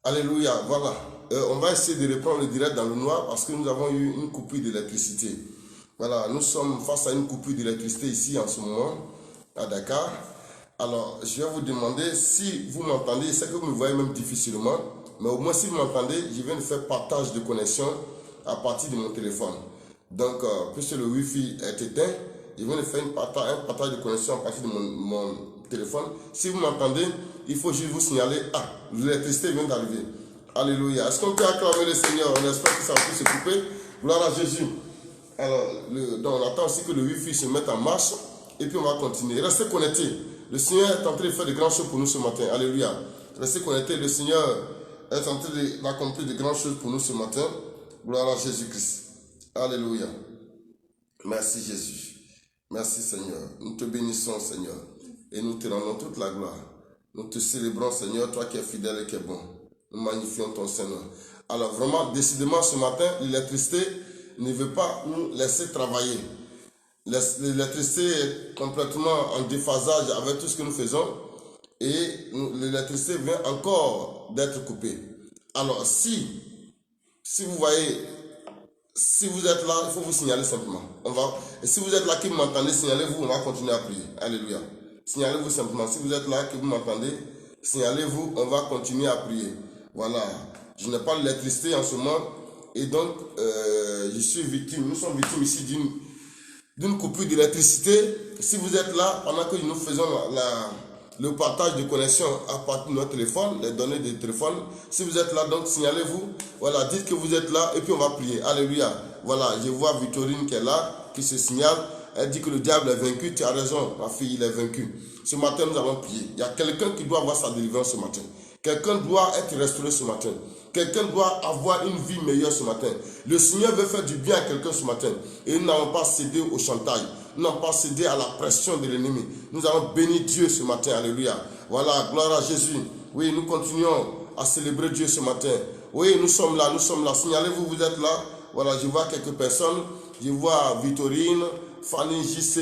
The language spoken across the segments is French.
Alléluia, voilà. On va essayer de reprendre le direct dans le noir parce que nous avons eu une coupure d'électricité. Voilà, nous sommes face à une coupure d'électricité ici en ce moment, à Dakar. Alors, je vais vous demander si vous m'entendez, c'est que vous me voyez même difficilement, mais au moins si vous m'entendez, je viens de faire partage de connexion à partir de mon téléphone. Donc, puisque le Wi-Fi est éteint, je viens de faire un partage de connexion à partir de mon téléphone. Si vous m'entendez, il faut juste vous signaler, l'électricité vient d'arriver. Alléluia. Est-ce qu'on peut acclamer le Seigneur? On espère que ça va plus se couper. Gloire à Jésus. Alors, donc on attend aussi que le Wi-Fi se mette en marche et puis on va continuer. Restez connectés. Le Seigneur est en train de faire de grandes choses pour nous ce matin. Alléluia. Restez connectés. Le Seigneur est en train d'accomplir de grandes choses pour nous ce matin. Gloire à Jésus-Christ. Alléluia. Merci Jésus. Merci Seigneur. Nous te bénissons Seigneur. Et nous te rendons toute la gloire. Nous te célébrons Seigneur, toi qui es fidèle et qui es bon. Nous magnifions ton Seigneur. Alors vraiment, décidément ce matin, l'électricité ne veut pas nous laisser travailler. L'électricité est complètement en déphasage avec tout ce que nous faisons. Et l'électricité vient encore d'être coupée. Alors si vous voyez, si vous êtes là, il faut vous signaler simplement. Et si vous êtes là qui m'entendez, signalez-vous, on va continuer à prier. Alléluia. Signalez-vous simplement. Si vous êtes là, que vous m'entendez, signalez-vous, on va continuer à prier. Voilà. Je n'ai pas l'électricité en ce moment. Et donc, je suis victime. Nous sommes victimes ici d'une coupure d'électricité. Si vous êtes là, pendant que nous faisons le partage de connexion à partir de notre téléphone, les données du téléphone, si vous êtes là, donc signalez-vous. Voilà, dites que vous êtes là et puis on va prier. Alléluia. Voilà, je vois Victorine qui est là, qui se signale. Elle dit que le diable est vaincu. Tu as raison, ma fille, il est vaincu. Ce matin, nous avons prié. Il y a quelqu'un qui doit avoir sa délivrance ce matin. Quelqu'un doit être restauré ce matin. Quelqu'un doit avoir une vie meilleure ce matin. Le Seigneur veut faire du bien à quelqu'un ce matin. Et nous n'avons pas cédé au chantage. Nous n'avons pas cédé à la pression de l'ennemi. Nous avons béni Dieu ce matin. Alléluia. Voilà, gloire à Jésus. Oui, nous continuons à célébrer Dieu ce matin. Oui, nous sommes là, nous sommes là. Signalez-vous, vous êtes là. Voilà, je vois quelques personnes. Je vois Victorine, Fanny JC,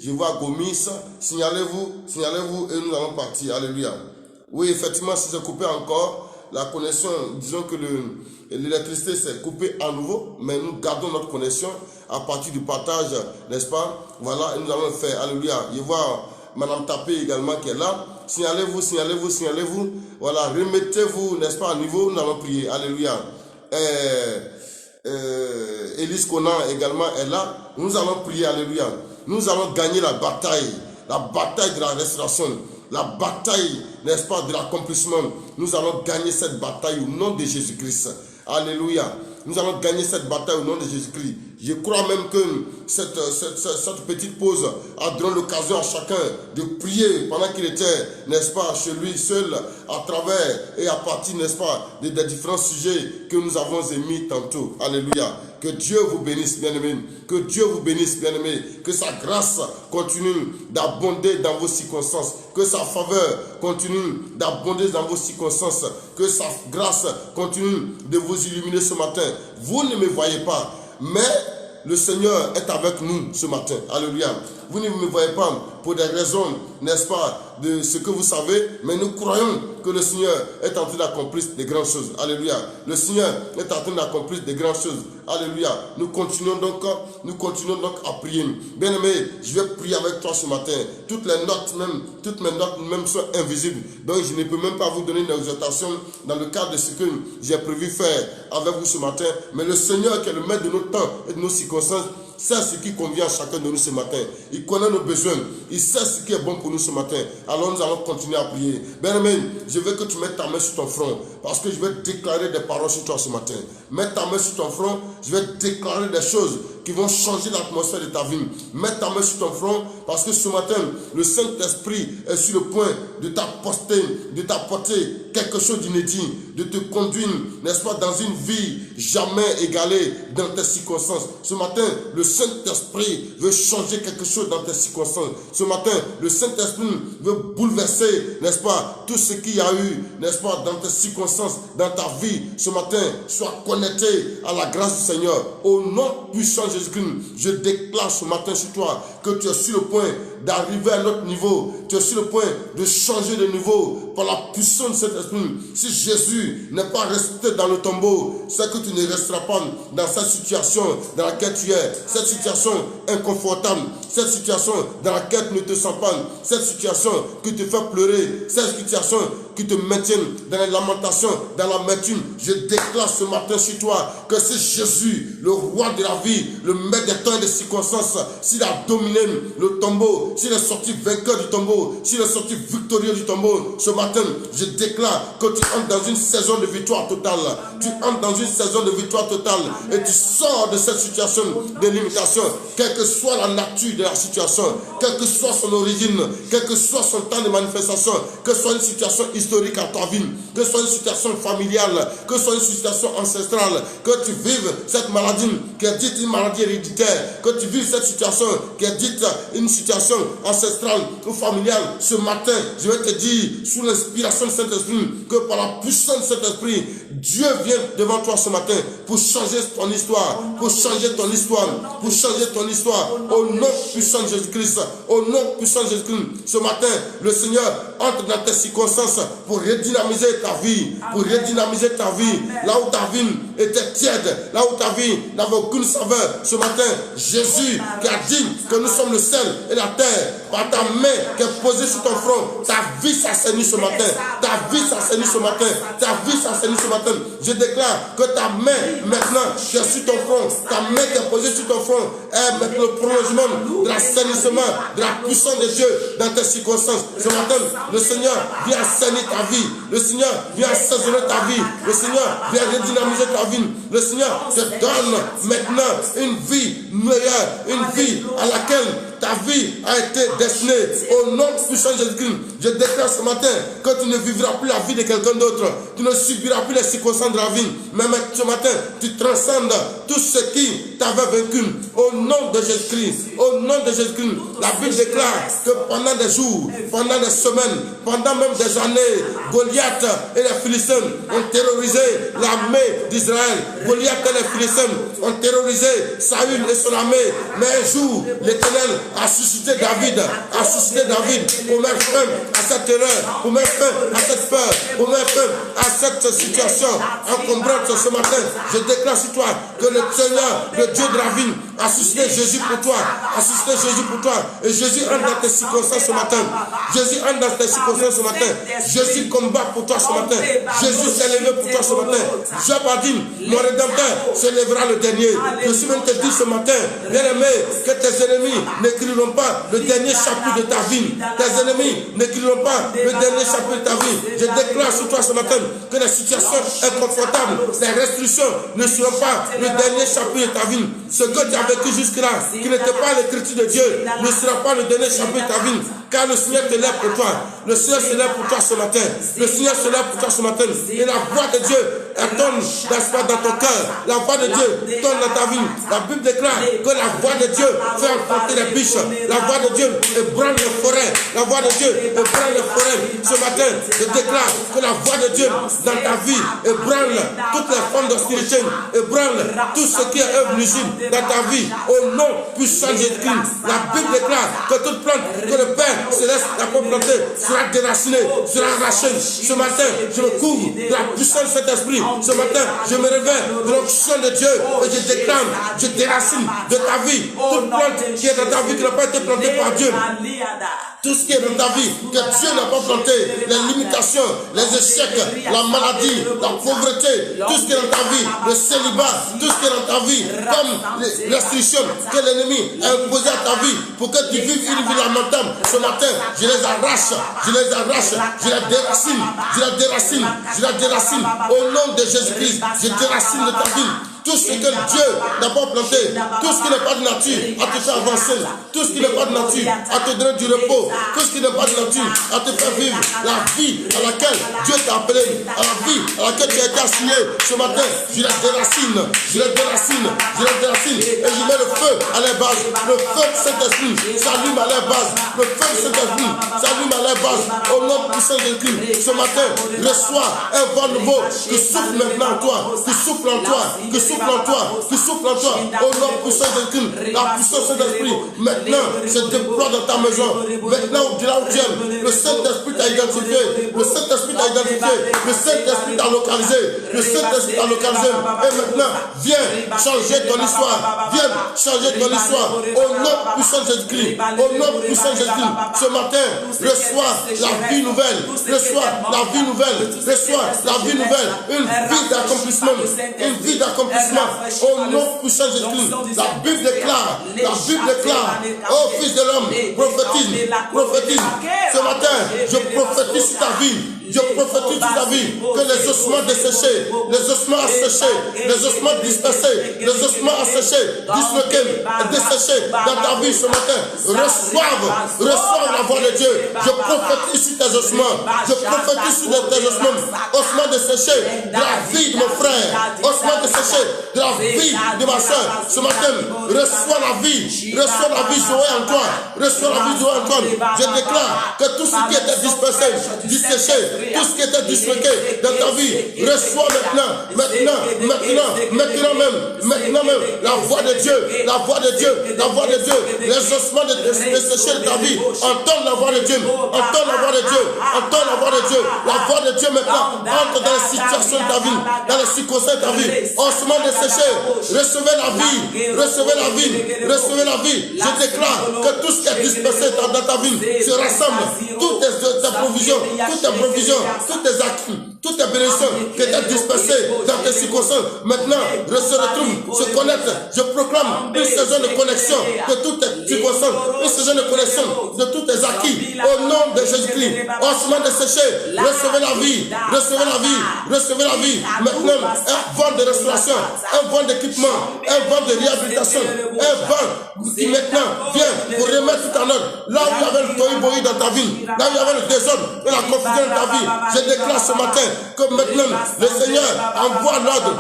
je vois Gomis. Signalez-vous et nous allons partir. Alléluia. Oui, effectivement, si c'est coupé encore, la connexion, disons que l'électricité s'est coupée à nouveau, mais nous gardons notre connexion à partir du partage, n'est-ce pas? Voilà, et nous allons faire. Alléluia. Je vois Madame Tapé également qui est là. Signalez-vous. Voilà, remettez-vous, n'est-ce pas, à niveau, nous allons prier. Alléluia. Élise Conan également est là. Nous allons prier. Alléluia. Nous allons gagner la bataille de la restauration. La bataille, n'est-ce pas, de l'accomplissement. Nous allons gagner cette bataille au nom de Jésus-Christ. Alléluia. Nous allons gagner cette bataille au nom de Jésus-Christ. Je crois même que cette petite pause a donné l'occasion à chacun de prier pendant qu'il était, n'est-ce pas, chez lui seul, à travers et à partir, n'est-ce pas, des différents sujets que nous avons émis tantôt. Alléluia. Que Dieu vous bénisse, bien-aimés. Que Dieu vous bénisse, bien-aimés. Que sa grâce continue d'abonder dans vos circonstances. Que sa faveur continue d'abonder dans vos circonstances. Que sa grâce continue de vous illuminer ce matin. Vous ne me voyez pas, mais le Seigneur est avec nous ce matin. Alléluia. Vous ne me voyez pas pour des raisons, n'est-ce pas, de ce que vous savez, mais nous croyons que le Seigneur est en train d'accomplir de grandes choses. Alléluia. Le Seigneur est en train d'accomplir de grandes choses. Alléluia. Nous continuons donc à prier. Bien-aimé, je vais prier avec toi ce matin. Toutes mes notes même sont invisibles. Donc je ne peux même pas vous donner une exhortation dans le cadre de ce que j'ai prévu faire avec vous ce matin. Mais le Seigneur qui est le maître de notre temps et de nos circonstances, sait ce qui convient à chacun de nous ce matin. Il connaît nos besoins. Il sait ce qui est bon pour nous ce matin. Alors nous allons continuer à prier. Bien-aimé, je veux que tu mettes ta main sur ton front. Parce que je vais déclarer des paroles sur toi ce matin. Mets ta main sur ton front. Je vais déclarer des choses qui vont changer l'atmosphère de ta vie. Mets ta main sur ton front. Parce que ce matin, le Saint-Esprit est sur le point de t'apporter quelque chose d'inédit. De te conduire, n'est-ce pas, dans une vie jamais égalée dans tes circonstances. Ce matin, le Saint-Esprit veut changer quelque chose dans tes circonstances. Ce matin, le Saint-Esprit veut bouleverser, n'est-ce pas, tout ce qu'il y a eu, n'est-ce pas, dans tes circonstances, dans ta vie. Ce matin, sois connecté à la grâce du Seigneur. Au nom puissant de Jésus-Christ, je déclare ce matin sur toi que tu es sur le point d'arriver à notre niveau. Tu es sur le point de changer de niveau par la puissance de cet esprit. Si Jésus n'est pas resté dans le tombeau, c'est que tu ne resteras pas dans cette situation dans laquelle tu es. Cette situation inconfortable. Cette situation dans laquelle tu ne te sens pas. Cette situation qui te fait pleurer. Cette situation qui te maintient dans les lamentations, dans l'amertume. Je déclare ce matin sur toi que c'est Jésus, le roi de la vie, le maître des temps et des circonstances. S'il a dominé le tombeau, s'il est sorti vainqueur du tombeau, s'il est sorti victorieux du tombeau, ce matin, je déclare que tu entres dans une saison de victoire totale. Tu entres dans une saison de victoire totale et tu sors de cette situation de limitation, quelle que soit la nature de la situation, quelle que soit son origine, quel que soit son temps de manifestation, que ce soit une situation historique à ta vie, que ce soit une situation familiale, que ce soit une situation ancestrale, que tu vives cette maladie qui est dite une maladie héréditaire, que tu vives cette situation qui est dite une situation ancestrale ou familiale, ce matin, je vais te dire, sous l'inspiration de Saint-Esprit, que par la puissance de Saint-Esprit, Dieu vient devant toi ce matin pour changer ton histoire, pour changer ton histoire, pour changer ton histoire, au nom puissant de Jésus-Christ, au nom puissant de Jésus-Christ. Ce matin, le Seigneur entre dans tes circonstances pour redynamiser ta vie, pour redynamiser ta vie, là où ta vie était tiède, là où ta vie n'avait aucune saveur. Ce matin, Jésus qui a dit que nous sommes le ciel et la terre, par ta main qui est posée sur ton front, ta vie s'assainit ce matin, ta vie s'assainit ce matin, ta vie s'assainit ce matin. Je déclare que ta main maintenant qui est sur ton front, ta main qui est posée sur ton front, est maintenant le prolongement de l'assainissement, de la puissance de Dieu dans tes circonstances. Ce matin, le Seigneur vient assainir ta vie, le Seigneur vient assaisonner ta vie, le Seigneur vient redynamiser ta vie, le Seigneur te donne maintenant une vie meilleure, une vie à laquelle ta vie a été destinée au nom puissant de Jésus-Christ. Je déclare ce matin que tu ne vivras plus la vie de quelqu'un d'autre. Tu ne subiras plus les circonstances de la vie. Mais ce matin, tu transcendes tout ce qui t'avait vaincu. Au nom de Jésus-Christ. Au nom de Jésus-Christ. La Bible déclare que pendant des jours, pendant des semaines, pendant même des années, Goliath et les Philistins ont terrorisé l'armée d'Israël. Goliath et les Philistins ont terrorisé Saül et son armée. Mais un jour, l'Éternel a suscité David, pour mettre fin à cette terreur, pour mettre fin à cette peur, pour mettre fin à cette situation encombrante ce matin. Je déclare sur toi que le Seigneur, le Dieu de la vie, a suscité Jésus pour toi, et Jésus entre dans tes circonstances ce matin. Jésus entre dans tes circonstances ce matin. Jésus combat pour toi ce matin. Jésus s'est levé pour toi ce matin. Job a dit, mon Rédempteur se lèvera le dernier. Je suis même te dire ce matin, bien aimé, que tes ennemis n'écriront pas le dernier chapitre de ta vie. Tes ennemis n'écriront pas le dernier chapitre de ta vie. Je déclare sur toi ce matin que les situations inconfortables, les restrictions ne seront pas le dernier chapitre de ta vie. Ce que tu as vécu jusque-là, qui n'était pas l'écriture de Dieu, ne sera pas le dernier chapitre de ta vie. Car le Seigneur te lève pour toi. Le Seigneur se lève pour toi ce matin. Le Seigneur se lève pour toi ce matin. Et la voix de Dieu, elle donne l'espoir dans ton cœur. La voix de Dieu donne dans ta vie. La Bible déclare que la voix de Dieu fait enfanter les biches. La voix de Dieu ébranle les forêts. La voix de Dieu ébranle les forêts. Ce matin, je déclare que la voix de Dieu dans ta vie ébranle toutes les formes d'hostilité. Ébranle tout ce qui est œuvre nuisible dans ta vie. Au nom puissant de Jésus-Christ. La Bible déclare que toute plante que le Père Céleste n'a pas plantée sera déracinée, sera arrachée. Ce matin, je me couvre de la puissance de cet esprit. Ce matin, je me réveille de l'onction de Dieu et je déclame, je déracine de ta vie toute plante qui est dans ta vie qui n'a pas été plantée par Dieu. Tout ce qui est dans ta vie, que Dieu n'a pas planté, les limitations, les échecs, la maladie, la pauvreté, tout ce qui est dans ta vie, le célibat, tout ce qui est dans ta vie, comme les restrictions que l'ennemi a imposées à ta vie pour que tu vives une vie lamentable. Ce matin, je les arrache, je les déracine, au nom de Jésus-Christ, je déracine de ta vie. Tout ce que Dieu n'a pas planté, tout ce qui n'est pas de nature à te faire avancer, tout ce qui n'est pas de nature à te donner du repos, tout ce qui n'est pas de nature à te faire vivre la vie à laquelle Dieu t'a appelé, à la vie à laquelle tu as été assigné. Ce matin, je les déracine, et je mets le feu à leur base. Le feu de Saint-Esprit s'allume à leur base. Le feu de Saint-Esprit s'allume à leur base. Au nom puissant de Christ, ce matin, reçois un vent nouveau qui souffle maintenant en toi, qui souffle en toi, qui souffle en toi, qui souffle en toi, au nom puissant de Christ, la puissance de l'Esprit, maintenant, se déploie dans ta maison, maintenant, là où tu es, le Saint-Esprit t'a identifié, le Saint-Esprit t'a identifié, le Saint-Esprit t'a localisé, le Saint-Esprit t'a localisé, et maintenant, viens changer ton histoire, viens changer ton histoire, au nom puissant de Jésus-Christ, au nom puissant de Jésus-Christ, ce matin, reçois la vie nouvelle, reçois la vie nouvelle, reçois la vie nouvelle, une vie d'accomplissement, une vie d'accomplissement, au nom puissant de Jésus-Christ. La Bible déclare, ô fils de l'homme, prophétise, prophétise. Ce matin, je prophétise sur ta vie. Je prophétise sur ta vie que les ossements desséchés, les ossements asséchés, les ossements dispersés, les ossements asséchés, disloqués, desséchés dans ta vie ce matin, reçoivent la voix de Dieu. Je prophétise sur tes ossements, je prophétise sur tes ossements desséchés de la vie de mon frère, ossements desséchés de la vie de ma soeur. Ce matin, reçois la vie Zoé en toi, reçois la vie Zoé en toi. Je déclare que tout ce qui était dispersé, disséché, tout ce qui était disloqué dans ta vie, reçois maintenant même, la voix de Dieu, la voix de Dieu, les ossements desséchés de ta vie, entends la voix de Dieu, la voix de Dieu maintenant, entre dans les situations de ta vie, dans les circonstances de ta vie, ossements desséchés, recevez la vie, je déclare que tout ce qui est dispersé dans ta vie se rassemble, toutes tes provisions, toutes tes acquis, toutes tes bénédictions qui étaient dispersées dans tes circonstances, maintenant, se retrouvent, se connectent. Je proclame une saison de connexion de toutes tes circonstances, une saison de connexion de tous tes acquis, au nom de Jésus-Christ. Ossements desséchés, recevez la vie. Maintenant, un vent de restauration, un vent d'équipement, un vent de réhabilitation, un vent qui maintenant vient pour remettre tout en ordre. Là où il y avait le tohu-bohu dans ta vie, là où il y avait le désordre et la confusion dans ta vie, je déclare ce matin que maintenant le Seigneur envoie l'ordre,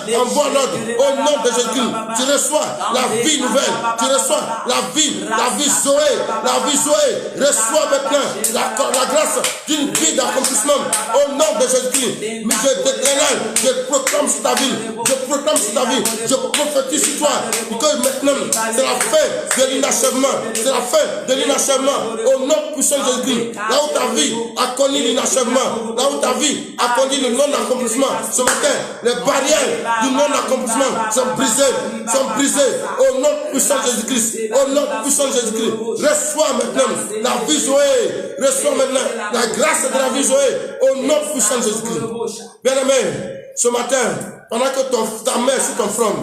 au nom de Jésus. Tu reçois la vie nouvelle, tu reçois la vie Zoé, reçois maintenant la grâce d'une vie d'accomplissement au nom de Jésus. Mais je proclame sur ta vie, je prophétise sur toi, que maintenant c'est la fin de l'inachèvement, au nom puissant de Jésus. Là où ta vie a connu l'inachèvement, là où ta vie a connu le non-accomplissement, ce matin, les barrières du non-accomplissement sont brisées, au nom puissant de Jésus-Christ, reçois maintenant la vie Zoé, reçois maintenant la grâce de la vie Zoé, au nom puissant de Jésus-Christ. Bien-aimé, ce matin, pendant que ta main sur ton front,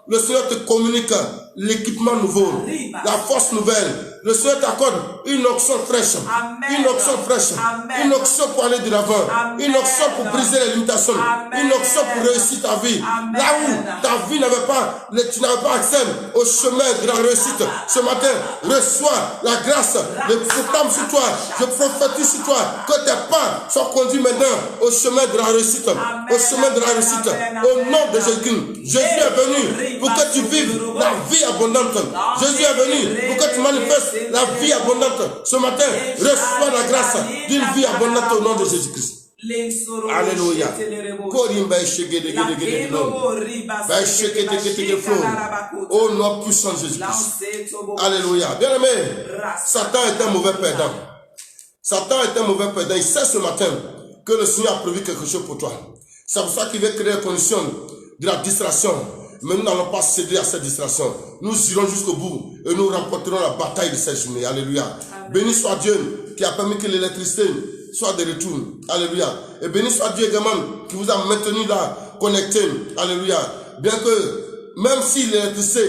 le Seigneur te communique l'équipement nouveau, la force nouvelle. Le Seigneur t'accorde une onction fraîche, une onction pour aller de l'avant, une onction pour briser les limitations, une onction pour réussir ta vie. Là où ta vie tu n'avais pas accès au chemin de la réussite, ce matin, reçois la grâce, je proclame sur toi, je prophétise sur toi, que tes pas soient conduits maintenant au chemin de la réussite, au nom de Jésus. Jésus est venu pour que tu vives la vie abondante. Jésus est venu pour que tu manifestes la vie abondante. Ce matin, reçois la grâce d'une vie abondante au nom de Jésus-Christ. Alléluia. Au nom puissant de Jésus-Christ. Alléluia. Bien aimé, Satan est un mauvais perdant. Il sait ce matin que le Seigneur a prévu quelque chose pour toi. C'est pour ça qu'il veut créer les conditions de la distraction. Mais nous n'allons pas céder à cette distraction. Nous irons jusqu'au bout et nous remporterons la bataille de cette journée. Alléluia. Amen. Béni soit Dieu qui a permis que l'électricité soit de retour. Alléluia. Et béni soit Dieu également qui vous a maintenu là, connecté. Alléluia. Bien que, même si l'électricité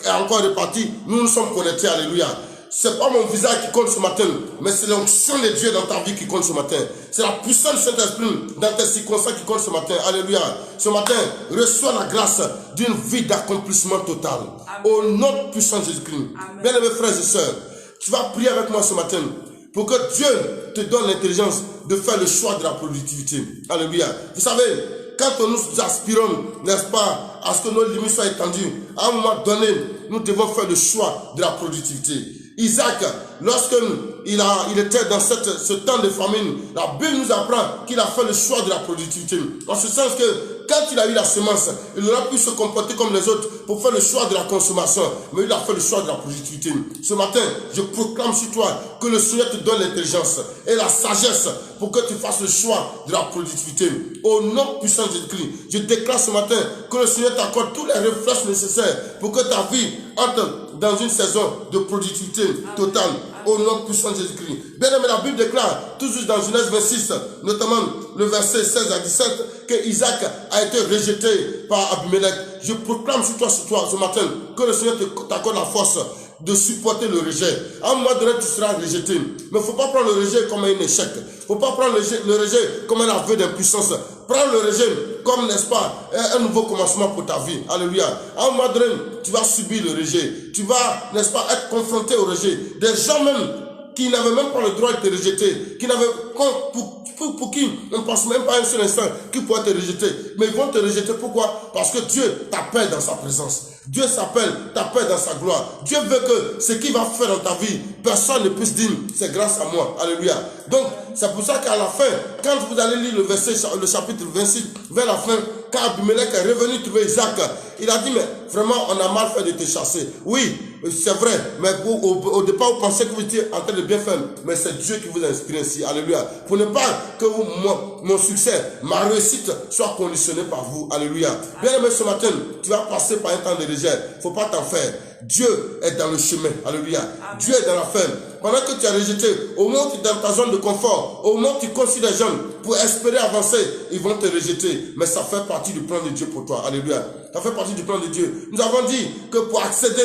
est encore répartie, nous sommes connectés. Alléluia. C'est pas mon visage qui compte ce matin, mais c'est l'onction de Dieu dans ta vie qui compte ce matin. C'est la puissance du Saint-Esprit dans tes circonstances qui compte ce matin. Alléluia. Ce matin, reçois la grâce d'une vie d'accomplissement total. Amen. Au nom puissant de Jésus-Christ. Bien-aimés frères et sœurs, tu vas prier avec moi ce matin pour que Dieu te donne l'intelligence de faire le choix de la productivité. Alléluia. Vous savez, quand nous aspirons, n'est-ce pas, à ce que nos limites soient étendues, à un moment donné, nous devons faire le choix de la productivité. Isaac, lorsqu'il était dans ce temps de famine, la Bible nous apprend qu'il a fait le choix de la productivité. En ce sens que quand il a eu la semence, il aurait pu se comporter comme les autres pour faire le choix de la consommation. Mais il a fait le choix de la productivité. Ce matin, je proclame sur toi que le Seigneur te donne l'intelligence et la sagesse pour que tu fasses le choix de la productivité. Au nom puissant de Jésus-Christ, je déclare ce matin que le Seigneur t'accorde tous les réflexes nécessaires pour que ta vie entre dans une saison de productivité totale. Au nom puissant de Jésus-Christ. Bien aimé, la Bible déclare, tout juste dans Genèse 26, notamment le verset 16 à 17, que Isaac a été rejeté par Abimelech. Je proclame sur toi ce matin que le Seigneur t'accorde la force de supporter le rejet. À un moment donné, tu seras rejeté. Mais il ne faut pas prendre le rejet comme un échec. Il ne faut pas prendre le rejet comme un aveu d'impuissance. Prends le rejet comme, n'est-ce pas, un nouveau commencement pour ta vie. Alléluia. À un moment donné, tu vas subir le rejet. Tu vas, n'est-ce pas, être confronté au rejet. Des gens même qui n'avaient même pas le droit de te rejeter, qui n'avaient, pour qui on ne pense même pas un seul instant qui pourrait te rejeter. Mais ils vont te rejeter. Pourquoi? Parce que Dieu t'appelle dans sa présence. Dieu t'appelle dans sa gloire. Dieu veut que ce qu'il va faire dans ta vie, personne ne puisse dire, c'est grâce à moi. Alléluia. Donc, c'est pour ça qu'à la fin, quand vous allez lire le chapitre 26, vers la fin, quand Abimelech est revenu trouver Isaac, il a dit, mais vraiment, on a mal fait de te chasser. Oui, c'est vrai, mais au départ, vous pensez que vous étiez en train de bien faire, mais c'est Dieu qui vous a inspiré ainsi. Alléluia. Pour ne pas que mon succès, ma réussite soit conditionnée par vous. Alléluia. Bien aimé, ce matin, tu vas passer par un temps de rejet. Il ne faut pas t'en faire. Dieu est dans le chemin. Alléluia. Amen. Dieu est dans la ferme. Pendant que tu as rejeté, au moment où tu es dans ta zone de confort, au moment où tu considères les gens pour espérer avancer, ils vont te rejeter. Mais ça fait partie du plan de Dieu pour toi. Alléluia. Ça fait partie du plan de Dieu. Nous avons dit que pour accéder,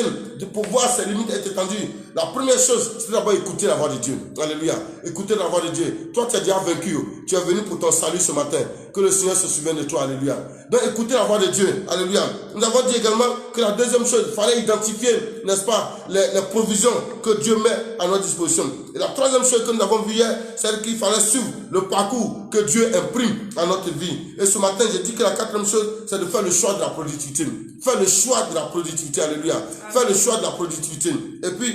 pour voir ses limites être étendues, la première chose, c'est d'abord écouter la voix de Dieu. Alléluia. Écouter la voix de Dieu. Toi, tu es déjà vaincu. Tu es venu pour ton salut ce matin. Que le Seigneur se souvienne de toi. Alléluia. Donc, écoutez la voix de Dieu. Alléluia. Nous avons dit également que la deuxième chose, il fallait identifier, n'est-ce pas, les provisions que Dieu met à notre disposition. Et la troisième chose que nous avons vue hier, c'est qu'il fallait suivre le parcours que Dieu imprime à notre vie. Et ce matin, j'ai dit que la quatrième chose, c'est de faire le choix de la productivité. Faire le choix de la productivité. Alléluia. Faire le choix de la productivité. Et puis,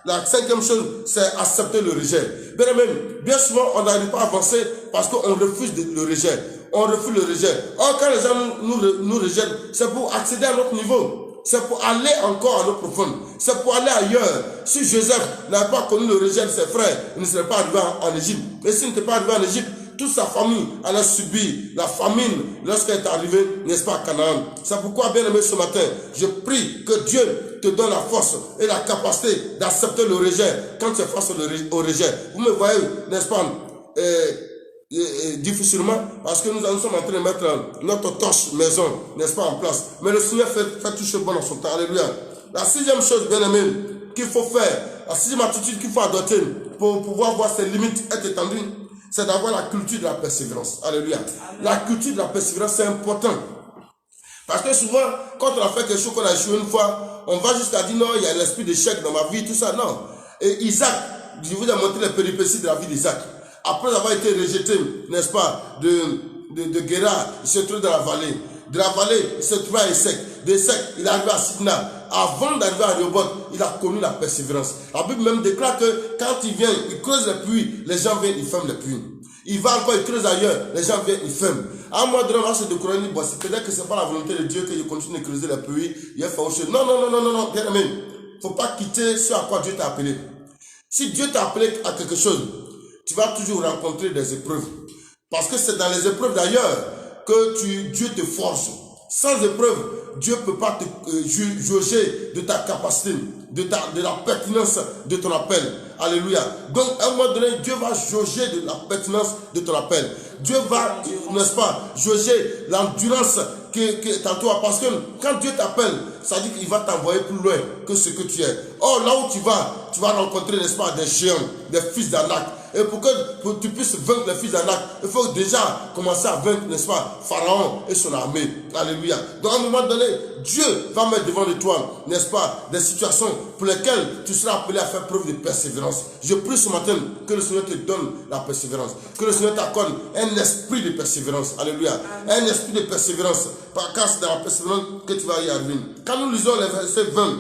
la cinquième chose, c'est accepter le rejet. Bien aimé, bien souvent, on n'arrive pas à avancer parce qu'on refuse le rejet. On refuse le rejet. Or, quand les gens nous rejettent, c'est pour accéder à notre niveau. C'est pour aller encore à l'eau profonde. C'est pour aller ailleurs. Si Joseph n'avait pas connu le rejet de ses frères, il ne serait pas arrivé en Égypte. Et s'il n'était pas arrivé en Égypte, toute sa famille allait subir la famine lorsqu'elle est arrivée, n'est-ce pas, à Canaan. C'est pourquoi, bien aimé, ce matin, je prie que Dieu te donne la force et la capacité d'accepter le rejet quand tu es face au rejet. Vous me voyez, n'est-ce pas, difficilement, parce que nous sommes en train de mettre notre torche maison, n'est-ce pas, en place. Mais le Seigneur fait tout ce bon dans son temps. Alléluia. La sixième chose, bien aimé, qu'il faut faire, la sixième attitude qu'il faut adopter pour pouvoir voir ses limites être étendues, c'est d'avoir la culture de la persévérance. Alléluia. Amen. La culture de la persévérance, c'est important. Parce que souvent, quand on a fait quelque chose qu'on a échoué une fois, on va jusqu'à dire non, il y a l'esprit d'échec dans ma vie, tout ça. Non. Et Isaac, je vous ai montré les péripéties de la vie d'Isaac. Après avoir été rejeté, n'est-ce pas, de Guérar, il se trouve dans la vallée. De la vallée, il se trouve à Essek. D'Essek, il est arrivé à Sitna. Avant d'arriver à Rehoboth, il a connu la persévérance. La Bible même déclare que quand il vient, il creuse les puits, les gens viennent, ils ferment les puits. Il va encore, il creuse ailleurs, les gens viennent, ils ferment. À un moment donné, on va se décourager, bon, c'est peut-être que ce n'est pas la volonté de Dieu que je continue de creuser les puits, il faut autre chose. Non, bien aimé. Il ne faut pas quitter ce à quoi Dieu t'a appelé. Si Dieu t'a appelé à quelque chose, tu vas toujours rencontrer des épreuves. Parce que c'est dans les épreuves d'ailleurs que Dieu te force. Sans épreuve, Dieu ne peut pas te juger de ta capacité, de la pertinence de ton appel. Alléluia. Donc, à un moment donné, Dieu va juger de la pertinence de ton appel. Dieu va, n'est-ce pas, juger l'endurance que tantôt. Parce que quand Dieu t'appelle, ça dit qu'il va t'envoyer plus loin que ce que tu es. Or, là où tu vas rencontrer, n'est-ce pas, des géants, des fils d'Anak. Et pour que tu puisses vaincre les fils d'Anak, il faut déjà commencer à vaincre, n'est-ce pas, Pharaon et son armée. Alléluia. Donc à un moment donné, Dieu va mettre devant de toi, n'est-ce pas, des situations pour lesquelles tu seras appelé à faire preuve de persévérance. Je prie ce matin que le Seigneur te donne la persévérance. Que le Seigneur t'accorde un esprit de persévérance. Alléluia. Un esprit de persévérance. Car c'est dans la persévérance que tu vas y arriver. Quand nous lisons les versets 20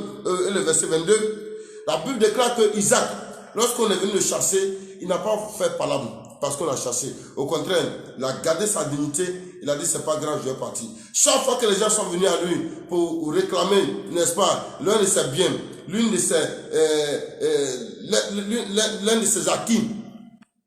et le verset 22, la Bible déclare que Isaac, lorsqu'on est venu le chasser, il n'a pas fait palabre. parce qu'on l'a chassé. Au contraire, il a gardé sa dignité. Il a dit, c'est pas grave, je vais partir. Chaque fois que les gens sont venus à lui pour réclamer, n'est-ce pas, l'un de ses biens, l'un de ses acquis,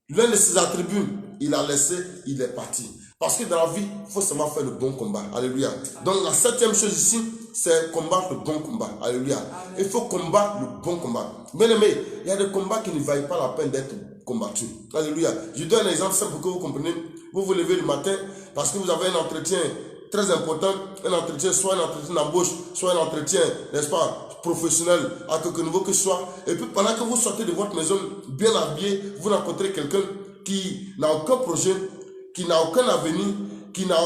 l'un de ses attributs, il a laissé, il est parti. Parce que dans la vie, il faut seulement faire le bon combat. Alléluia. Donc la septième chose ici, c'est combattre le bon combat. Alléluia. Il faut combattre le bon combat. Bien aimé, il y a des combats qui ne valent pas la peine d'être combattus. Alléluia. Je donne un exemple simple pour que vous compreniez. Vous vous levez le matin parce que vous avez un entretien très important, un entretien, soit un entretien d'embauche, soit un entretien, n'est-ce pas, professionnel, à quelque niveau que ce soit. Et puis pendant que vous sortez de votre maison bien habillé, vous rencontrez quelqu'un qui n'a aucun projet, qui n'a aucun avenir, qui n'a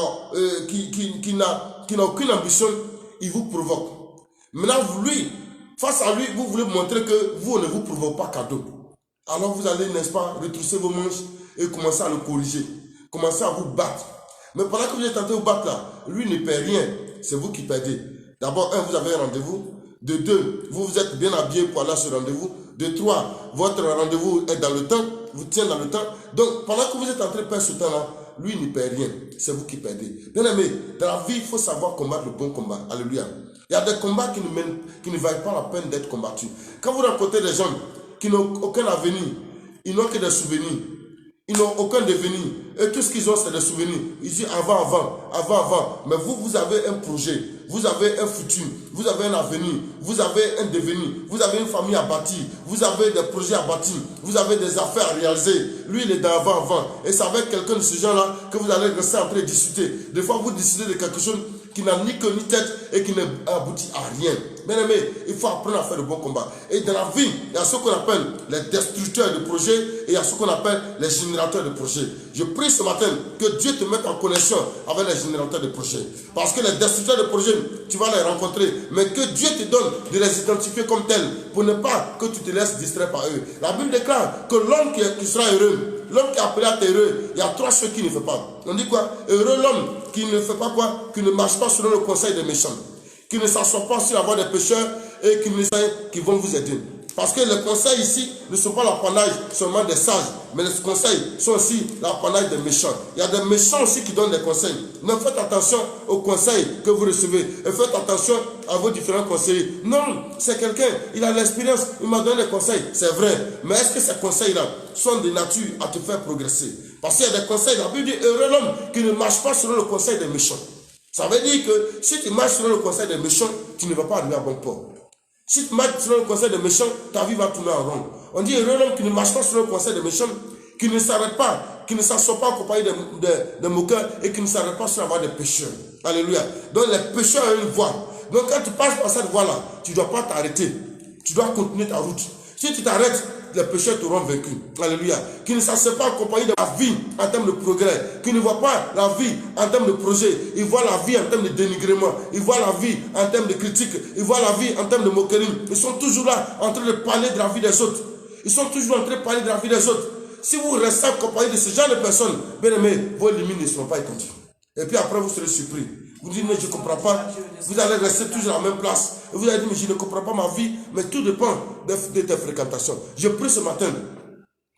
aucune ambition, il vous provoque. Maintenant, lui, face à lui, vous voulez montrer que vous ne vous provoquez pas cadeau. Alors vous allez, n'est-ce pas, retrousser vos manches et commencer à le corriger. Commencer à vous battre. Mais pendant que vous êtes en train de vous battre là, lui ne perd rien. C'est vous qui perdez. D'abord, un, vous avez un rendez-vous. De deux, vous vous êtes bien habillé pour aller à ce rendez-vous. De trois, votre rendez-vous est dans le temps. Vous tient dans le temps. Donc, pendant que vous êtes en train de perdre ce temps-là, lui ne perd rien. C'est vous qui perdez. Bien aimé, dans la vie, il faut savoir combattre le bon combat. Alléluia. Il y a des combats qui ne valent pas la peine d'être combattus. Quand vous rencontrez des gens qui n'ont aucun avenir, ils n'ont que des souvenirs. Ils n'ont aucun devenir. Et tout ce qu'ils ont, c'est des souvenirs. Ils disent avant. Mais vous avez un projet. Vous avez un futur. Vous avez un avenir. Vous avez un devenir. Vous avez une famille à bâtir. Vous avez des projets à bâtir. Vous avez des affaires à réaliser. Lui, il est dans avant. Et c'est avec quelqu'un de ce genre-là que vous allez rester en train de discuter. Des fois, vous décidez de quelque chose qui n'a ni queue ni tête et qui n'aboutit à rien. Bien aimé, il faut apprendre à faire le bon combat. Et dans la vie, il y a ce qu'on appelle les destructeurs de projets et il y a ce qu'on appelle les générateurs de projets. Je prie ce matin que Dieu te mette en connexion avec les générateurs de projets. Parce que les destructeurs de projets, tu vas les rencontrer. Mais que Dieu te donne de les identifier comme tels pour ne pas que tu te laisses distraire par eux. La Bible déclare que l'homme qui sera heureux, l'homme qui est appelé à être heureux, il y a trois choses qu'il ne fait pas. On dit quoi? Heureux l'homme qui ne fait pas quoi? Qui ne marche pas selon le conseil des méchants. Qui ne s'assoit pas sur la voie des pécheurs et qui vont vous aider. Parce que les conseils ici ne sont pas l'apanage seulement des sages, mais les conseils sont aussi l'apanage des méchants. Il y a des méchants aussi qui donnent des conseils. Mais faites attention aux conseils que vous recevez et faites attention à vos différents conseillers. Non, c'est quelqu'un, il a l'expérience, il m'a donné des conseils, c'est vrai. Mais est-ce que ces conseils-là sont de nature à te faire progresser? Parce qu'il y a des conseils, la Bible dit, heureux l'homme qui ne marche pas selon le conseil des méchants. Ça veut dire que si tu marches selon le conseil des méchants, tu ne vas pas arriver à bon port. Si tu marches selon le conseil des méchants, ta vie va tourner en rond. On dit heureux l'homme qui ne marche pas selon le conseil des méchants, qui ne s'arrête pas, qui ne s'assoit pas en compagnie des moqueurs et qui ne s'arrête pas sur la voie des pécheurs. Alléluia. Donc les pécheurs ont une voie. Donc quand tu passes par cette voie-là, tu ne dois pas t'arrêter. Tu dois continuer ta route. Si tu t'arrêtes, les pécheurs t'auront vaincu. Alléluia. Qui ne s'assied pas en compagnie de la vie en termes de progrès. Qui ne voit pas la vie en termes de projet. Il voit la vie en termes de dénigrement. Il voit la vie en termes de critique. Il voit la vie en termes de moquerie. Ils sont toujours là en train de parler de la vie des autres. Ils sont toujours en train de parler de la vie des autres. Si vous restez en compagnie de ce genre de personnes, bien aimés, vos limites ne seront pas étendues. Et puis après, vous serez surpris. Vous dites, mais je ne comprends pas. Vous allez rester toujours à la même place. Et vous allez dire, mais je ne comprends pas ma vie. Mais tout dépend de tes fréquentations. Je prie ce matin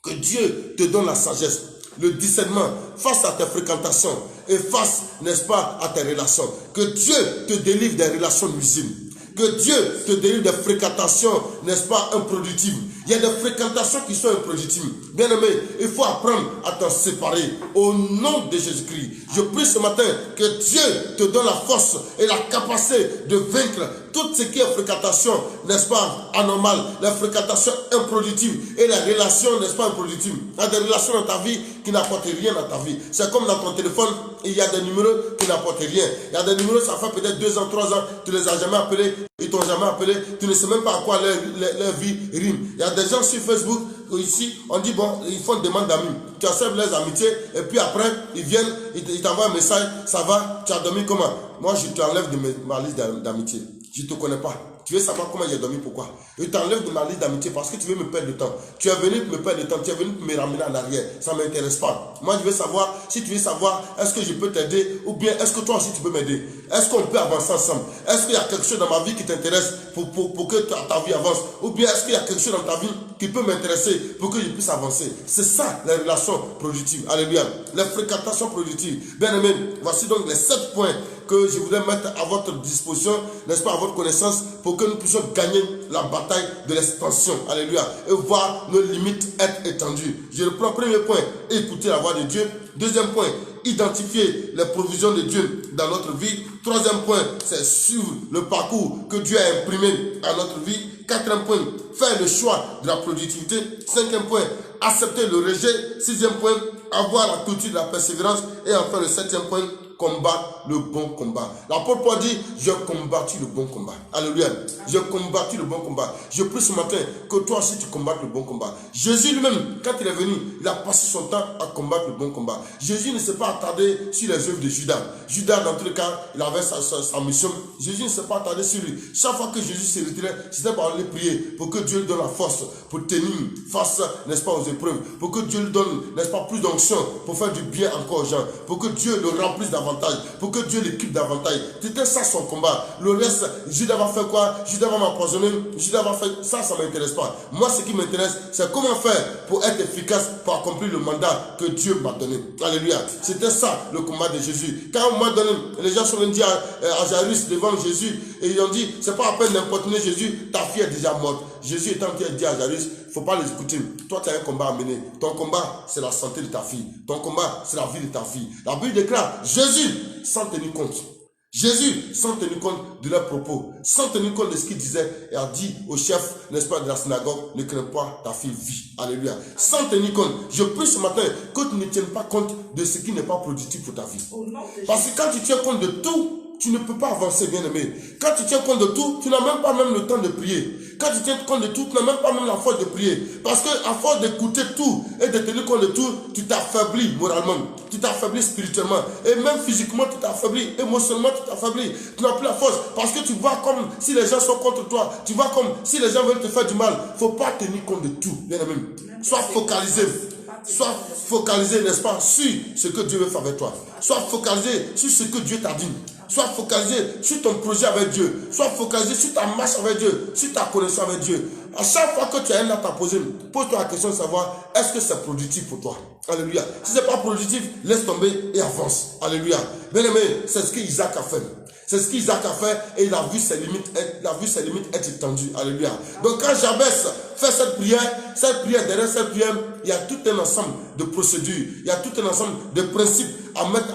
que Dieu te donne la sagesse, le discernement face à tes fréquentations et face, n'est-ce pas, à tes relations. Que Dieu te délivre des relations nuisibles. Que Dieu te délivre des fréquentations, n'est-ce pas, improductives. Il y a des fréquentations qui sont improductives. Bien aimé, il faut apprendre à t'en séparer. Au nom de Jésus-Christ, je prie ce matin que Dieu te donne la force et la capacité de vaincre tout ce qui est fréquentation, n'est-ce pas, anormale, les fréquentations improductives et les relations, n'est-ce pas, improductives. Il y a des relations dans ta vie qui n'apportent rien dans ta vie. C'est comme dans ton téléphone, il y a des numéros qui n'apportent rien. Il y a des numéros, ça fait peut-être 2 ans, 3 ans, tu ne les as jamais appelés, ils t'ont jamais appelé, tu ne sais même pas à quoi leur vie rime. Il y a des gens sur Facebook, ici, on dit, bon, ils font une demande d'amis. Tu acceptes les amitiés, et puis après, ils viennent, ils t'envoient un message, ça va, tu as dormi comment? Moi, je t'enlève de ma liste d'amitié. Je ne te connais pas. Tu veux savoir comment j'ai dormi, pourquoi? Je t'enlève de ma liste d'amitié parce que tu veux me perdre de temps. Tu es venu me perdre de temps, tu es venu me ramener en arrière. Ça ne m'intéresse pas. Moi, je veux savoir, si tu veux savoir, est-ce que je peux t'aider ou bien est-ce que toi aussi tu peux m'aider? Est-ce qu'on peut avancer ensemble? Est-ce qu'il y a quelque chose dans ma vie qui t'intéresse pour que ta vie avance? Ou bien est-ce qu'il y a quelque chose dans ta vie qui peut m'intéresser pour que je puisse avancer? C'est ça, les relations productives. Alléluia. Les fréquentations productives. Bien aimé, voici donc les 7 points que je voulais mettre à votre disposition, n'est-ce pas, à votre connaissance, pour que nous puissions gagner la bataille de l'expansion. Alléluia. Et voir nos limites être étendues. Je reprends. Premier point, écouter la voix de Dieu. Deuxième point, identifier les provisions de Dieu dans notre vie. Troisième point, c'est suivre le parcours que Dieu a imprimé à notre vie. Quatrième point, faire le choix de la productivité. Cinquième point, accepter le rejet. Sixième point, avoir la culture de la persévérance. Et enfin, le septième point, combattre le bon combat. L'apôtre Paul dit, j'ai combattu le bon combat. Alléluia. J'ai combattu le bon combat. Je prie ce matin que toi aussi tu combattes le bon combat. Jésus lui-même, quand il est venu, il a passé son temps à combattre le bon combat. Jésus ne s'est pas attardé sur les œuvres de Judas. Judas, dans tous les cas, il avait sa mission. Jésus ne s'est pas attardé sur lui. Chaque fois que Jésus s'est retiré, c'était pour aller prier, pour que Dieu lui donne la force, pour tenir face, n'est-ce pas, aux épreuves, pour que Dieu lui donne, n'est-ce pas, plus d'onction, pour faire du bien encore aux gens, pour que Dieu le remplisse davantage, pour que Dieu l'équipe davantage. C'était ça son combat. Le reste, Judas va faire quoi? Judas va m'empoisonner, Judas va faire ça, ça ne m'intéresse pas. Moi, ce qui m'intéresse, c'est comment faire pour être efficace, pour accomplir le mandat que Dieu m'a donné. Alléluia. C'était ça le combat de Jésus. Quand à un moment donné, les gens sont venus dire à Jairus devant Jésus, et ils ont dit, c'est pas à peine d'importuner Jésus, ta fille est déjà morte. Jésus étant qui a dit à Jairus, il ne faut pas les écouter. Toi, tu as un combat à mener. Ton combat, c'est la santé de ta fille. Ton combat, c'est la vie de ta fille. La Bible déclare, Jésus, sans tenir compte. Jésus, sans tenir compte de leurs propos, sans tenir compte de ce qu'il disait, et a dit au chef, n'est-ce pas, de la synagogue, ne crains pas, ta fille vit. Alléluia. Sans tenir compte. Je prie ce matin que tu ne tiennes pas compte de ce qui n'est pas productif pour ta vie. Parce que quand tu tiens compte de tout, tu ne peux pas avancer, bien aimé. Quand tu tiens compte de tout, tu n'as même pas même le temps de prier. Quand tu tiens compte de tout, tu n'as même pas même la force de prier. Parce que à force d'écouter tout et de tenir compte de tout, tu t'affaiblis moralement. Tu t'affaiblis spirituellement. Et même physiquement, tu t'affaiblis. Émotionnellement, tu t'affaiblis. Tu n'as plus la force. Parce que tu vois comme si les gens sont contre toi. Tu vois comme si les gens veulent te faire du mal. Il ne faut pas tenir compte de tout, bien aimé. Sois focalisé. Sois focalisé, n'est-ce pas, sur ce que Dieu veut faire avec toi. Sois focalisé sur ce que Dieu t'a dit. Sois focalisé sur ton projet avec Dieu. Sois focalisé sur ta marche avec Dieu, sur ta connexion avec Dieu. À chaque fois que tu as un acte à poser, pose-toi la question de savoir, est-ce que c'est productif pour toi? Alléluia. Si ce n'est pas productif, laisse tomber et avance. Alléluia. Bien aimé, c'est ce qu'Isaac a fait. C'est ce qu'Isaac a fait et il a vu ses limites être étendues. Alléluia. Donc quand Jabès fait cette prière, derrière cette prière, il y a tout un ensemble de procédures, il y a tout un ensemble de principes à mettre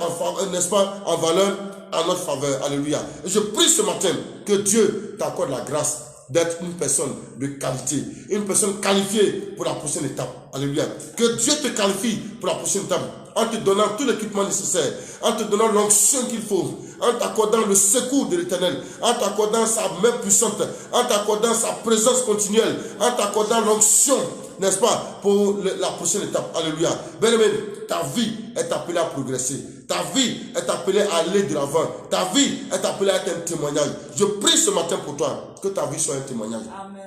n'est-ce pas, en valeur à notre faveur. Alléluia. Et je prie ce matin que Dieu t'accorde la grâce d'être une personne de qualité, une personne qualifiée pour la prochaine étape. Alléluia. Que Dieu te qualifie pour la prochaine étape, en te donnant tout l'équipement nécessaire, en te donnant l'onction qu'il faut, en t'accordant le secours de l'Éternel, en t'accordant sa main puissante, en t'accordant sa présence continuelle, en t'accordant l'onction, n'est-ce pas, pour la prochaine étape. Alléluia. Bien-aimé, ta vie est appelée à progresser. Ta vie est appelée à aller de l'avant. Ta vie est appelée à être un témoignage. Je prie ce matin pour toi que ta vie soit un témoignage. Amen.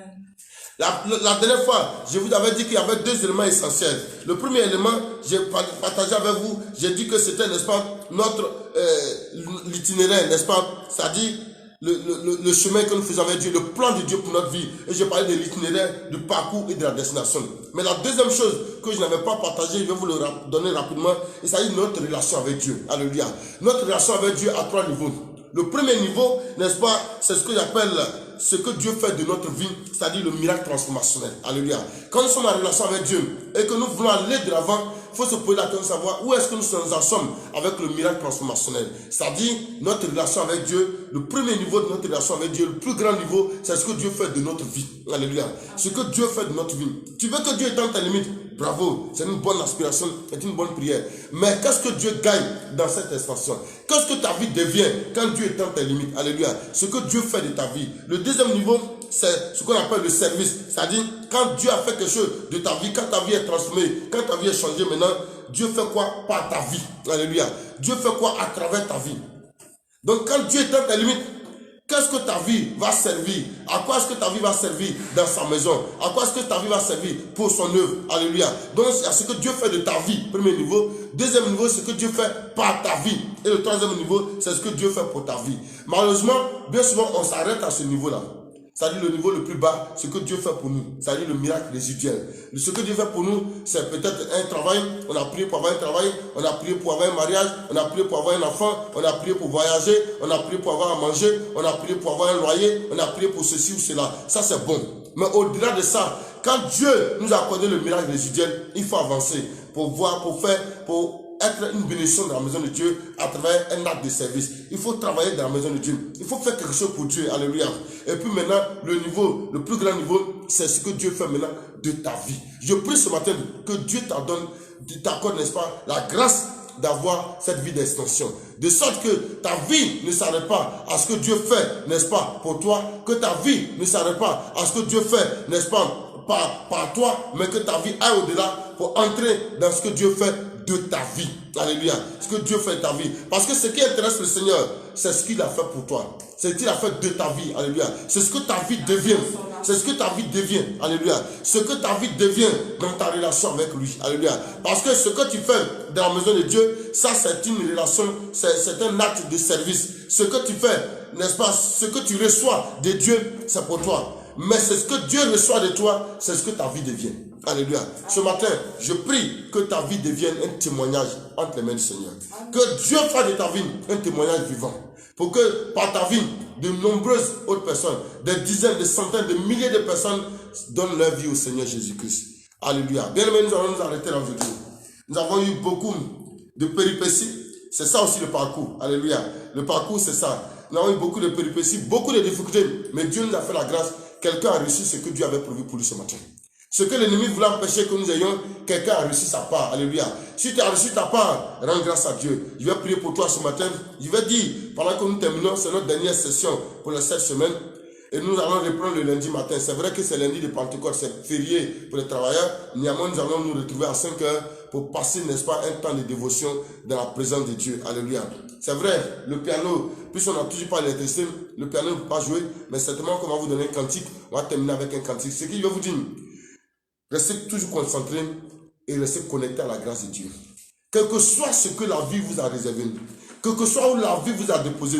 La dernière fois, je vous avais dit qu'il y avait 2 éléments essentiels. Le premier élément, j'ai partagé avec vous, j'ai dit que c'était, n'est-ce pas, notre l'itinéraire, n'est-ce pas, c'est-à-dire le chemin que nous faisons avec Dieu, le plan de Dieu pour notre vie. Et j'ai parlé de l'itinéraire, du parcours et de la destination. Mais la deuxième chose que je n'avais pas partagée, je vais vous le donner rapidement, il s'agit de notre relation avec Dieu. Alléluia. Notre relation avec Dieu à 3 niveaux. Le premier niveau, n'est-ce pas, c'est ce que j'appelle ce que Dieu fait de notre vie, c'est-à-dire le miracle transformationnel. Alléluia. Quand nous sommes en relation avec Dieu et que nous voulons aller de l'avant, il faut se poser la question de savoir où est-ce que nous en sommes avec le miracle transformationnel. C'est-à-dire notre relation avec Dieu, le premier niveau de notre relation avec Dieu, le plus grand niveau, c'est ce que Dieu fait de notre vie. Alléluia. Ce que Dieu fait de notre vie. Tu veux que Dieu étende tes limites? Bravo, c'est une bonne aspiration, c'est une bonne prière. Mais qu'est-ce que Dieu gagne dans cette expansion? Qu'est-ce que ta vie devient quand Dieu étend tes limites? Alléluia. Ce que Dieu fait de ta vie. Le deuxième niveau, c'est ce qu'on appelle le service. C'est-à-dire, quand Dieu a fait quelque chose de ta vie, quand ta vie est transformée, quand ta vie est changée maintenant, Dieu fait quoi par ta vie? Alléluia. Dieu fait quoi à travers ta vie? Donc, quand Dieu étend tes limites, Qu'est-ce que ta vie va servir? À quoi est-ce que ta vie va servir dans sa maison? À quoi est-ce que ta vie va servir pour son œuvre? Alléluia. Donc, il y a ce que Dieu fait de ta vie, premier niveau. Deuxième niveau, c'est ce que Dieu fait par ta vie. Et le troisième niveau, c'est ce que Dieu fait pour ta vie. Malheureusement, bien souvent, on s'arrête à ce niveau-là. C'est-à-dire le niveau le plus bas, ce que Dieu fait pour nous. C'est-à-dire le miracle résiduel. Ce que Dieu fait pour nous, c'est peut-être un travail. On a prié pour avoir un travail. On a prié pour avoir un mariage. On a prié pour avoir un enfant. On a prié pour voyager. On a prié pour avoir à manger. On a prié pour avoir un loyer. On a prié pour ceci ou cela. Ça, c'est bon. Mais au-delà de ça, quand Dieu nous a accordé le miracle résiduel, il faut avancer pour voir, pour être une bénédiction dans la maison de Dieu à travers un acte de service. Il faut travailler dans la maison de Dieu. Il faut faire quelque chose pour Dieu. Alléluia. Et puis maintenant, le plus grand niveau, c'est ce que Dieu fait maintenant de ta vie. Je prie ce matin que Dieu t'accorde, n'est-ce pas, la grâce d'avoir cette vie d'extension. De sorte que ta vie ne s'arrête pas à ce que Dieu fait, n'est-ce pas, pour toi. Que ta vie ne s'arrête pas à ce que Dieu fait, n'est-ce pas, par toi, mais que ta vie aille au-delà pour entrer dans ce que Dieu fait de ta vie. Alléluia. Ce que Dieu fait de ta vie. Parce que ce qui intéresse le Seigneur, c'est ce qu'il a fait pour toi. C'est ce qu'il a fait de ta vie. Alléluia. C'est ce que ta vie devient. C'est ce que ta vie devient. Alléluia. Ce que ta vie devient dans ta relation avec lui. Alléluia. Parce que ce que tu fais dans la maison de Dieu, ça c'est une relation, c'est un acte de service. Ce que tu fais, n'est-ce pas, ce que tu reçois de Dieu, c'est pour toi. Mais c'est ce que Dieu reçoit de toi, c'est ce que ta vie devient. Alléluia. Ce matin, je prie que ta vie devienne un témoignage entre les mains du Seigneur. Que Dieu fasse de ta vie un témoignage vivant. Pour que par ta vie, de nombreuses autres personnes, des dizaines, des centaines, de milliers de personnes donnent leur vie au Seigneur Jésus-Christ. Alléluia. Bien aimé, nous allons nous arrêter là aujourd'hui. Nous avons eu beaucoup de péripéties. C'est ça aussi le parcours. Alléluia. Le parcours, c'est ça. Nous avons eu beaucoup de péripéties, beaucoup de difficultés. Mais Dieu nous a fait la grâce. Quelqu'un a reçu ce que Dieu avait prévu pour lui ce matin. Ce que l'ennemi voulait empêcher que nous ayons, quelqu'un a reçu sa part. Alléluia. Si tu as reçu ta part, rends grâce à Dieu. Je vais prier pour toi ce matin. Je vais dire, pendant que nous terminons, c'est notre dernière session pour cette semaine. Et nous allons reprendre le lundi matin. C'est vrai que c'est lundi de Pentecôte, c'est férié pour les travailleurs. Néanmoins, nous allons nous retrouver à 5 heures pour passer, n'est-ce pas, un temps de dévotion dans la présence de Dieu. Alléluia. C'est vrai, le piano, puisqu'on n'a toujours pas l'électricité, le piano ne peut pas jouer, mais certainement qu'on va vous donner un cantique. On va terminer avec un cantique. Ce qu'il veut vous dire, restez toujours concentrés et restez connectés à la grâce de Dieu. Quel que soit ce que la vie vous a réservé, quel que soit où la vie vous a déposé,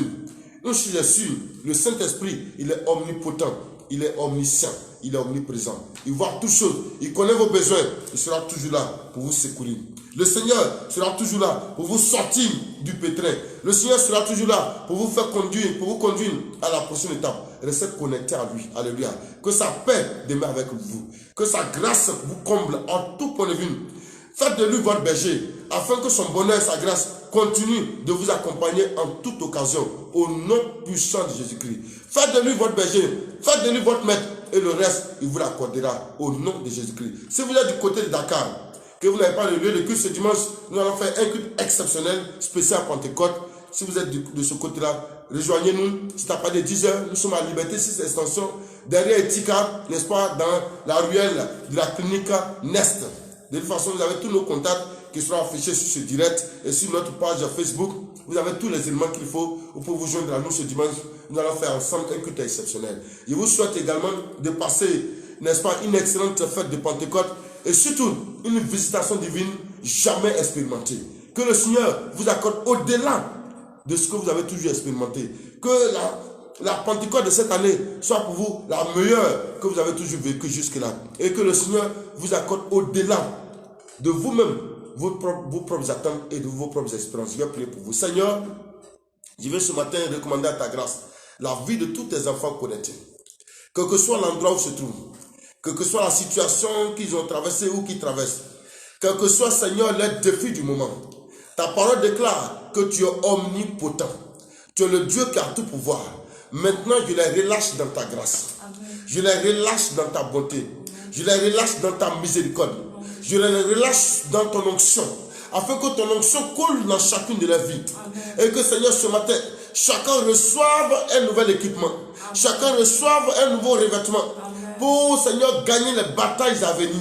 je suis sûr, le Saint-Esprit, il est omnipotent, il est omniscient, il est omniprésent. Il voit toutes choses, il connaît vos besoins, il sera toujours là pour vous secourir. Le Seigneur sera toujours là pour vous sortir du pétrin. Le Seigneur sera toujours là pour vous faire conduire, pour vous conduire à la prochaine étape. Restez connectés à lui. Alléluia. Que sa paix demeure avec vous. Que sa grâce vous comble en tout point de vue. Faites de lui votre berger, afin que son bonheur et sa grâce continuent de vous accompagner en toute occasion, au nom puissant de Jésus-Christ. Faites de lui votre berger, faites de lui votre maître, et le reste, il vous l'accordera au nom de Jésus-Christ. Si vous êtes du côté de Dakar, que vous n'avez pas le lieu de culte ce dimanche, nous allons faire un culte exceptionnel, spécial Pentecôte. Si vous êtes de ce côté-là, rejoignez-nous. C'est à partir de 10 heures, nous sommes à Liberté 6 Extension, derrière Etika, n'est-ce pas, dans la ruelle de la clinique Nest. De toute façon, vous avez tous nos contacts qui seront affichés sur ce direct et sur notre page Facebook. Vous avez tous les éléments qu'il faut pour vous joindre à nous ce dimanche. Nous allons faire ensemble un culte exceptionnel. Je vous souhaite également de passer, n'est-ce pas, une excellente fête de Pentecôte et surtout une visitation divine jamais expérimentée. Que le Seigneur vous accorde au-delà de ce que vous avez toujours expérimenté. Que la Pentecôte de cette année soit pour vous la meilleure que vous avez toujours vécue jusque-là. Et que le Seigneur vous accorde au-delà de vous-même, vos propres attentes et de vos propres expériences. Je vais prier pour vous. Seigneur, je vais ce matin recommander à ta grâce la vie de tous tes enfants connectés. Quel que soit l'endroit où ils se trouvent, quelle que soit la situation qu'ils ont traversée ou qu'ils traversent, quel que soit, Seigneur, les défis du moment, ta parole déclare que tu es omnipotent. Tu es le Dieu qui a tout pouvoir. Maintenant, je les relâche dans ta grâce. Je les relâche dans ta bonté. Je les relâche dans ta miséricorde. Je les relâche dans ton onction. Afin que ton onction coule dans chacune de leurs vies. Et que, Seigneur, ce matin, chacun reçoive un nouvel équipement. Chacun reçoive un nouveau revêtement. pour, Seigneur, gagner les batailles à venir.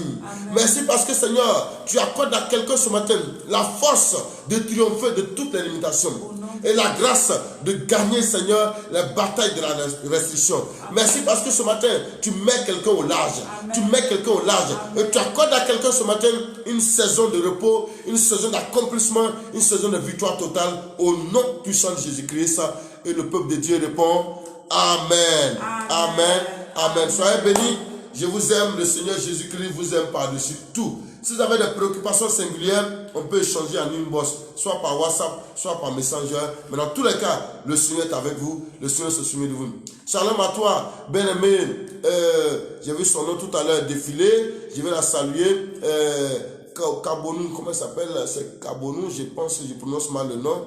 Merci parce que, Seigneur, tu accordes à quelqu'un ce matin la force de triompher de toutes les limitations et la grâce de gagner, Seigneur, les batailles de la restriction. Merci parce que ce matin, tu mets quelqu'un au large. Tu mets quelqu'un au large. Et tu accordes à quelqu'un ce matin une saison de repos, une saison d'accomplissement, une saison de victoire totale au nom puissant de Jésus-Christ. Et le peuple de Dieu répond Amen. Amen. Amen. Soyez bénis. Je vous aime. Le Seigneur Jésus-Christ vous aime par-dessus tout. Si vous avez des préoccupations singulières, on peut échanger en inbox, soit par WhatsApp, soit par Messenger. Mais dans tous les cas, le Seigneur est avec vous. Le Seigneur se souvient de vous. Shalom à toi, bien-aimé. J'ai vu son nom tout à l'heure défiler. Je vais la saluer. Kabonou, comment ça s'appelle? C'est Kabonou, je pense que je prononce mal le nom.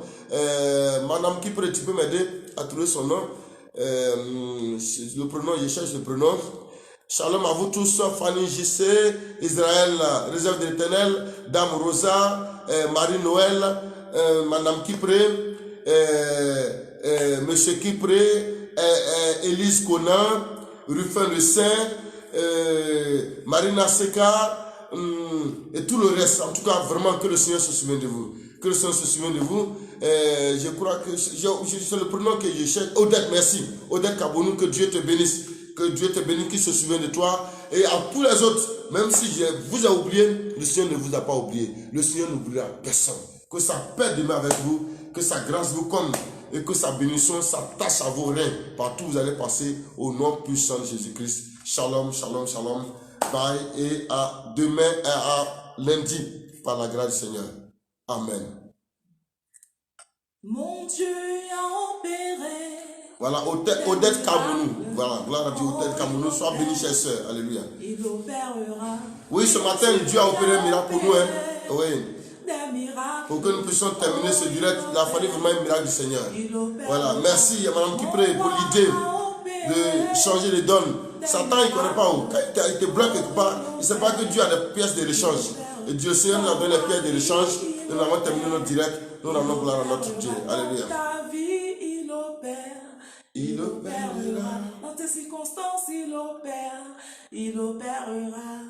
Madame Kipre, tu peux m'aider à trouver son nom? Le prénom, je cherche le prénom. Shalom à vous tous, Fanny JC, Israël, Réserve de l'Éternel, Dame Rosa, Marie-Noël, Madame Kipré, Monsieur Kipré, Élise Conan, Rufin Le Saint, Marina Seka, et tout le reste. En tout cas, vraiment, que le Seigneur se souvienne de vous. Que le Seigneur se souvienne de vous. Je crois que c'est le prénom que je cherche. Odette, merci. Odette Kabonou, que Dieu te bénisse. Que Dieu te bénisse, qu'il se souvienne de toi. Et à tous les autres, même si je vous ai oublié, le Seigneur ne vous a pas oublié. Le Seigneur n'oubliera personne. Que sa paix demeure avec vous. Que sa grâce vous comble. Et que sa bénédiction s'attache à vos reins. Partout où vous allez passer, au nom puissant de Jésus-Christ. Shalom, shalom, shalom. Bye. Et à demain et à lundi, par la grâce du Seigneur. Amen. Mon Dieu a opéré. Voilà, Odette Kamounou. Voilà, gloire à Dieu, Odette Kamounou. Sois béni, chère sœur. Alléluia. Il opérera. Oui, ce matin, Dieu a opéré un miracle pour nous. Hein. Oui. Des miracles. Pour que nous puissions terminer ce direct, il a fallu vraiment un miracle du Seigneur. Voilà, merci à Madame Kipré pour l'idée de changer les donnes. Satan, il ne connaît pas où. Quand il te bloque quelque part, il ne sait pas que Dieu a des pièces de l'échange. Et Dieu, Seigneur, nous a donné les pièces de l'échange. Nous avons terminé notre direct. Nous avons gloire à notre Dieu. Alléluia. Ta vie, il opère. Il opérera. Dans tes circonstances, il opère. Il opérera.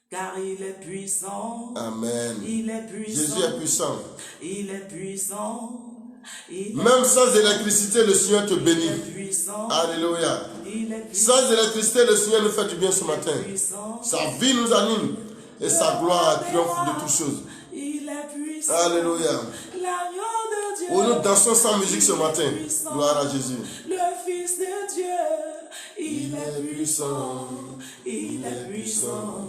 Car il est puissant. Amen. Il est puissant. Jésus est puissant. Il est puissant. Même sans électricité, le Seigneur te bénit. Alléluia. Sans électricité, le Seigneur nous fait du bien ce matin. Sa vie nous anime et sa gloire triomphe de toutes choses. Alléluia. Oh, nous dansons sans musique ce matin. Gloire à Jésus. Le Fils de Dieu, il est puissant. Il est puissant.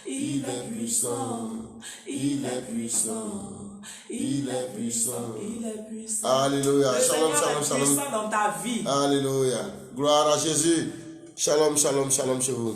Il est puissant. Il est puissant. Il est puissant. Il est puissant. Alléluia. Shalom, shalom, shalom. Dans ta vie. Alléluia. Gloire à Jésus. Shalom, shalom, shalom chez vous.